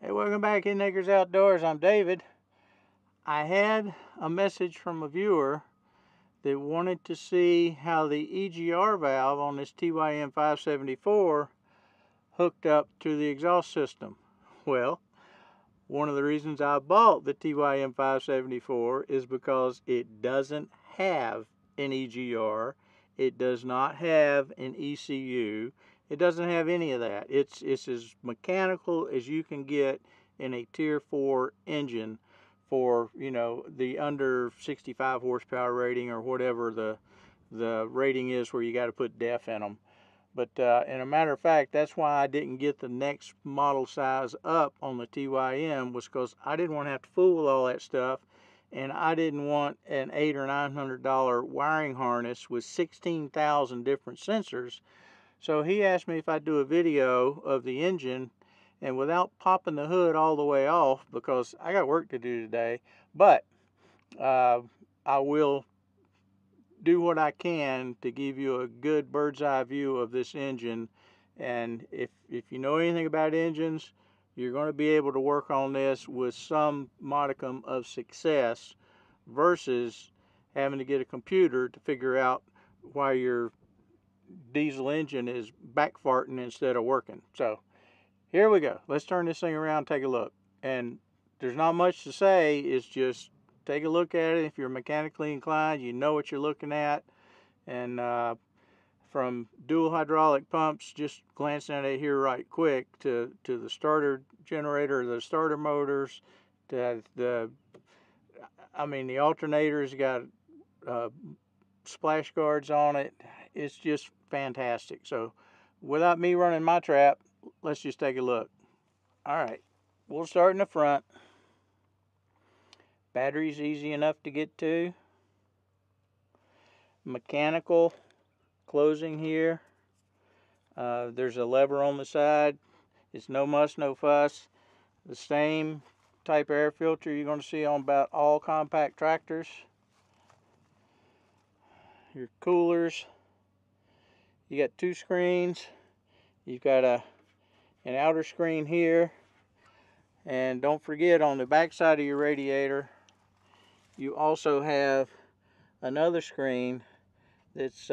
Hey, welcome back in Acres Outdoors. I'm David. I had a message from a viewer that wanted to see how the EGR valve on this TYM 574 hooked up to the exhaust system. Well, one of the reasons I bought the TYM 574 is because it doesn't have an EGR. It does not have an ECU. It doesn't have any of that. It's as mechanical as you can get in a Tier 4 engine for, you know, the under 65 horsepower rating or whatever the rating is where you got to put DEF in them. But in a matter of fact, that's why I didn't get the next model size up on the TYM, was because I didn't want to have to fool with all that stuff, and I didn't want an $800 or $900 wiring harness with 16,000 different sensors. So he asked me if I'd do a video of the engine, and without popping the hood all the way off, because I got work to do today, but I will do what I can to give you a good bird's eye view of this engine. And if you know anything about engines, you're going to be able to work on this with some modicum of success versus having to get a computer to figure out why your diesel engine is back farting instead of working. So here we go. Let's turn this thing around and take a look. And there's not much to say. It's just take a look at it. If you're mechanically inclined, you know what you're looking at. And from dual hydraulic pumps, just glancing at it here right quick, to the starter generator, the starter motors, to the alternator's got splash guards on it. It's just fantastic. So without me running my trap, let's just take a look. All right, we'll start in the front. Battery's easy enough to get to. Mechanical closing here. There's a lever on the side. It's no muss, no fuss. The same type air filter you're going to see on about all compact tractors. Your coolers. You got two screens. You've got an outer screen here. And don't forget, on the back side of your radiator, you also have another screen that's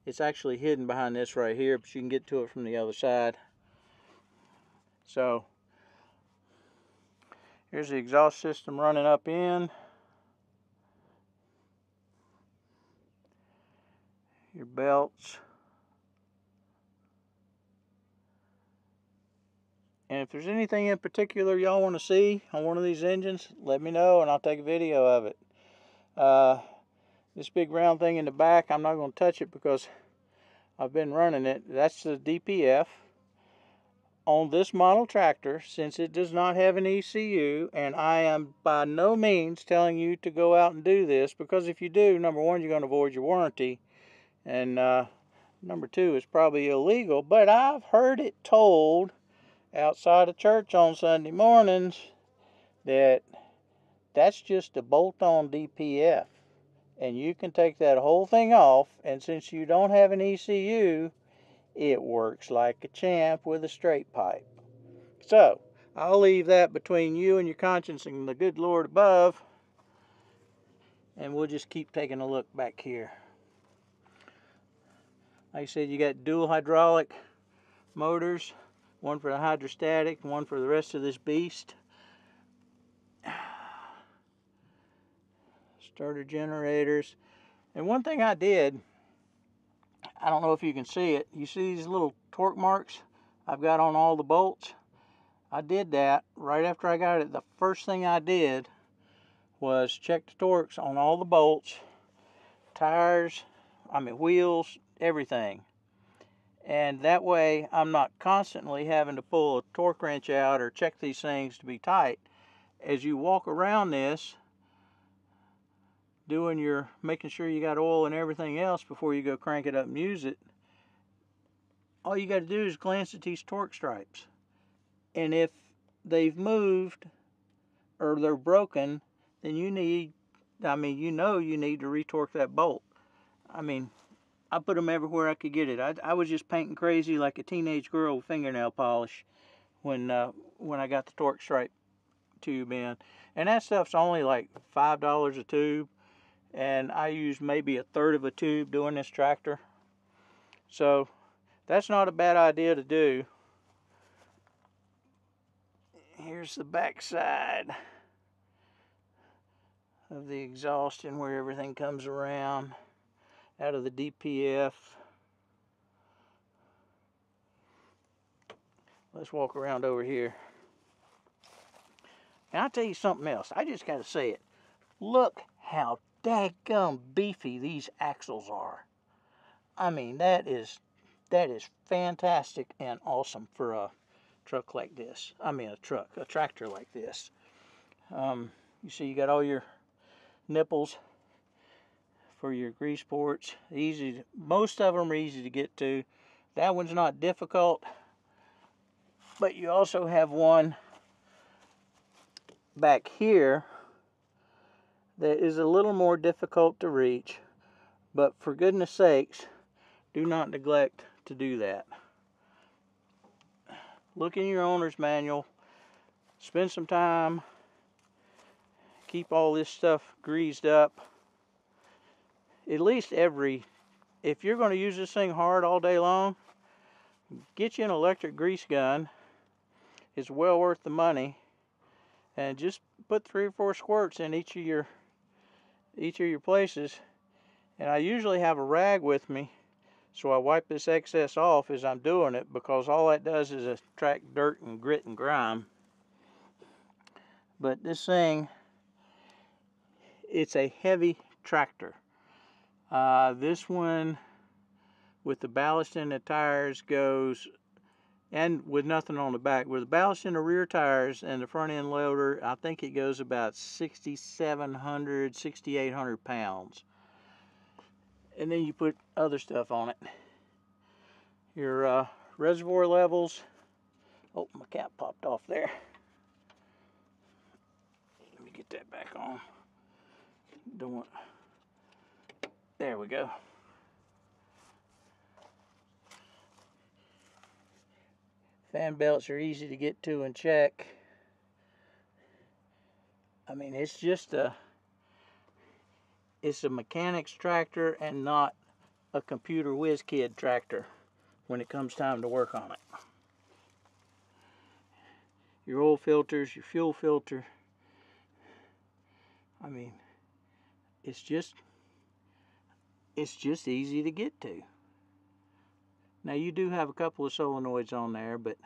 it's actually hidden behind this right here, but you can get to it from the other side. So here's the exhaust system running up in. Your belts. And if there's anything in particular y'all want to see on one of these engines, let me know and I'll take a video of it. This big round thing in the back, I'm not going to touch it because I've been running it. That's the DPF. On this model tractor, since it does not have an ECU, and I am by no means telling you to go out and do this, because if you do, number one, you're going to avoid your warranty, and number two, it's probably illegal. But I've heard it told outside of church on Sunday mornings that that's just a bolt-on DPF, and you can take that whole thing off, and since you don't have an ECU, it works like a champ with a straight pipe. So I'll leave that between you and your conscience and the good Lord above, and we'll just keep taking a look back here. Like I said, you got dual hydraulic motors, one for the hydrostatic and one for the rest of this beast. Starter generators. And one thing I did, I don't know if you can see it, you see these little torque marks I've got on all the bolts? I did that right after I got it. The first thing I did was check the torques on all the bolts, tires, wheels, everything. And that way I'm not constantly having to pull a torque wrench out or check these things to be tight. As you walk around this, making sure you got oil and everything else before you go crank it up and use it, all you got to do is glance at these torque stripes. And if they've moved or they're broken, then you need to retorque that bolt. I put them everywhere I could get it. I was just painting crazy like a teenage girl with fingernail polish when when I got the torque stripe tube in. And that stuff's only like $5 a tube. And I use maybe 1/3 of a tube doing this tractor. So that's not a bad idea to do. Here's the back side of the exhaust and where everything comes around out of the DPF. Let's walk around over here. And I'll tell you something else. I just got to say it. Look how daggum beefy these axles are. I mean, that is fantastic and awesome for a truck like this. I mean, a tractor like this. You see, you got all your nipples for your grease ports. Most of them are easy to get to. That one's not difficult, but you also have one back here that is a little more difficult to reach, but for goodness sakes, do not neglect to do that. Look in your owner's manual, spend some time, keep all this stuff greased up. At least if you're going to use this thing hard all day long, get you an electric grease gun. It's well worth the money. And just put 3 or 4 squirts in each of your places. And I usually have a rag with me, so I wipe this excess off as I'm doing it, because all that does is attract dirt and grit and grime. But this thing, it's a heavy tractor. This one with the ballast in the tires goes, and with nothing on the back, with the ballast in the rear tires and the front end loader, I think it goes about 6,700, 6,800 pounds. And then you put other stuff on it. Your reservoir levels. Oh, my cap popped off there. Let me get that back on. There we go. Fan belts are easy to get to and check. I mean, it's a mechanic's tractor and not a computer whiz kid tractor when it comes time to work on it. Your oil filters, your fuel filter. I mean, it's just easy to get to. Now, you do have a couple of solenoids on there, but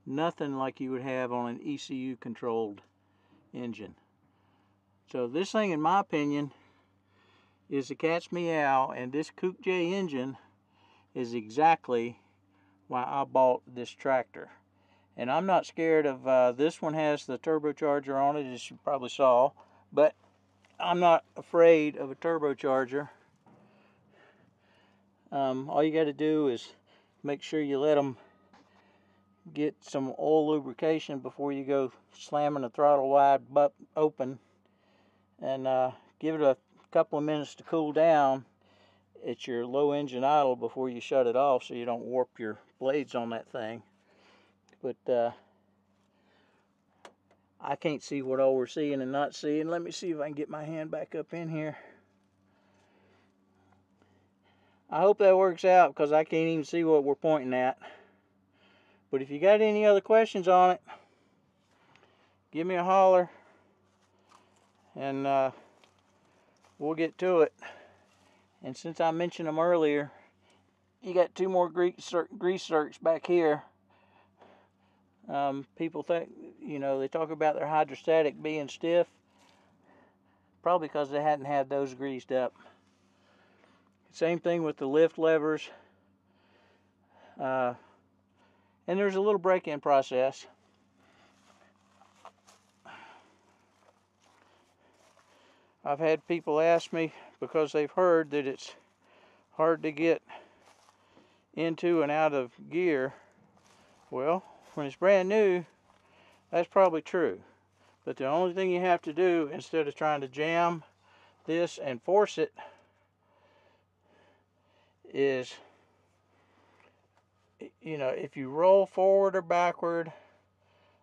nothing like you would have on an ECU controlled engine. So this thing, in my opinion, is a cat's meow, and this Kukje engine is exactly why I bought this tractor. And I'm not scared of, this one has the turbocharger on it, as you probably saw, but I'm not afraid of a turbocharger. All you got to do is make sure you let them get some oil lubrication before you go slamming the throttle wide open, and give it a couple of minutes to cool down at your low engine idle before you shut it off, so you don't warp your blades on that thing. But I can't see what all we're seeing and not seeing. Let me see if I can get my hand back up in here. I hope that works out, because I can't even see what we're pointing at. But if you got any other questions on it, give me a holler, and we'll get to it. And since I mentioned them earlier, you got 2 more grease zerks back here. People think, they talk about their hydrostatic being stiff, probably because they hadn't had those greased up. Same thing with the lift levers. And there's a little break-in process. I've had people ask me, because they've heard that it's hard to get into and out of gear. Well, when it's brand new, that's probably true. But the only thing you have to do, instead of trying to jam this and force it, is, if you roll forward or backward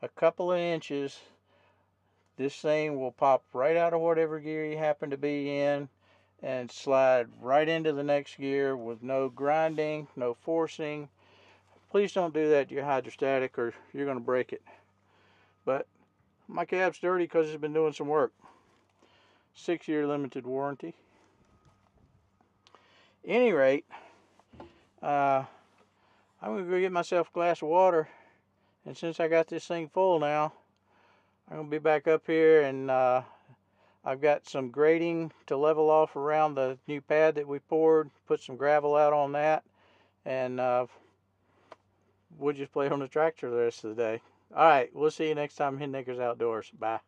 a couple of inches, this thing will pop right out of whatever gear you happen to be in and slide right into the next gear with no grinding, no forcing. Please don't do that to your hydrostatic or you're going to break it. But my cab's dirty because it's been doing some work. 6-year limited warranty. Any rate, I'm going to go get myself a glass of water. And since I got this thing full now, I'm going to be back up here, and I've got some grading to level off around the new pad that we poured, put some gravel out on that, and we'll just play on the tractor the rest of the day. All right, we'll see you next time in Acres Outdoors. Bye.